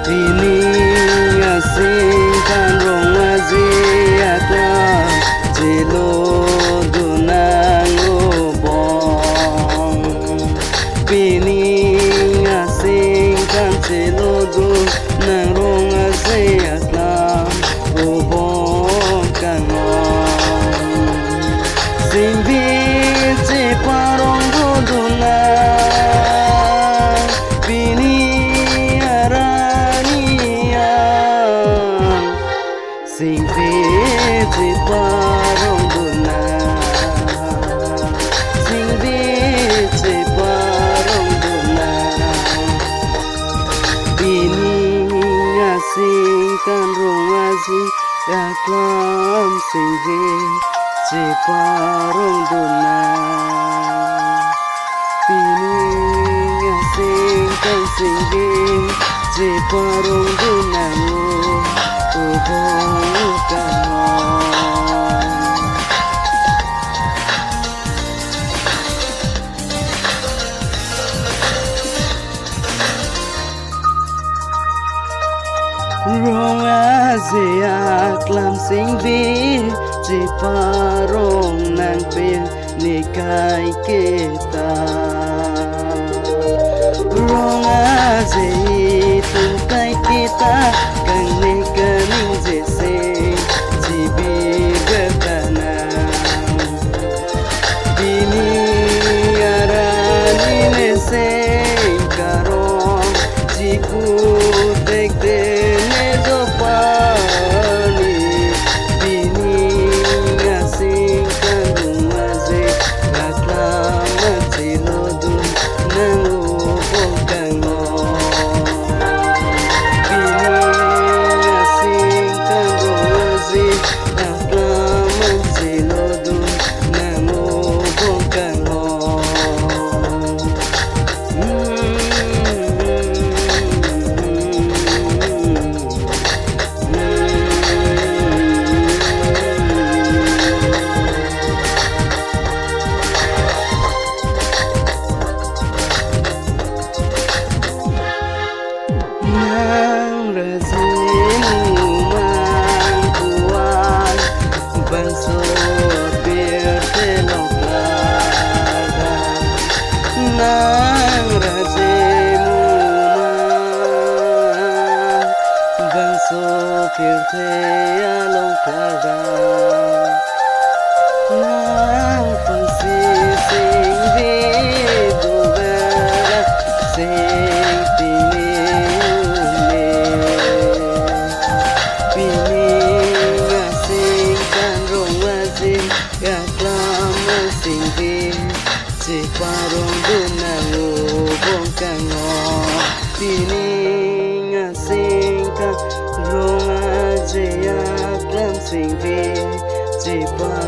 Pining asingkan rong aziaklam Jelo dunang ubong Pining asingkan jelo dunang rong aziaklam Ubong kangon Sing bici parong dunang Pining aranian Sing bici parong dunang Sing bici parong dunang Pining asingkan rong aziaklam Sing bici parong dunang Pining asingkan sing bici parong dunang Ubong kangon Rong aziaklam sing bici parong nang nikai kita Rong azi tungkai kita kang nikaning jesing cibi bertanam Bini arani neseng karong jiku tek dene dopani Bini ngasing kandung azi laklam cilodun nang ubong kangon Bini ngasing kandung azi laklam cilodun nang ubong kangon Nang rezimu mangkuan Banso bir telok laga Nang rezimu mang Banso bir telok laga Nang pansising vidu berat Sing Pining asingkan rong aziaklam sing bici parong dunang ubong kangon Pining asingkan rong aziaklam sing bici parong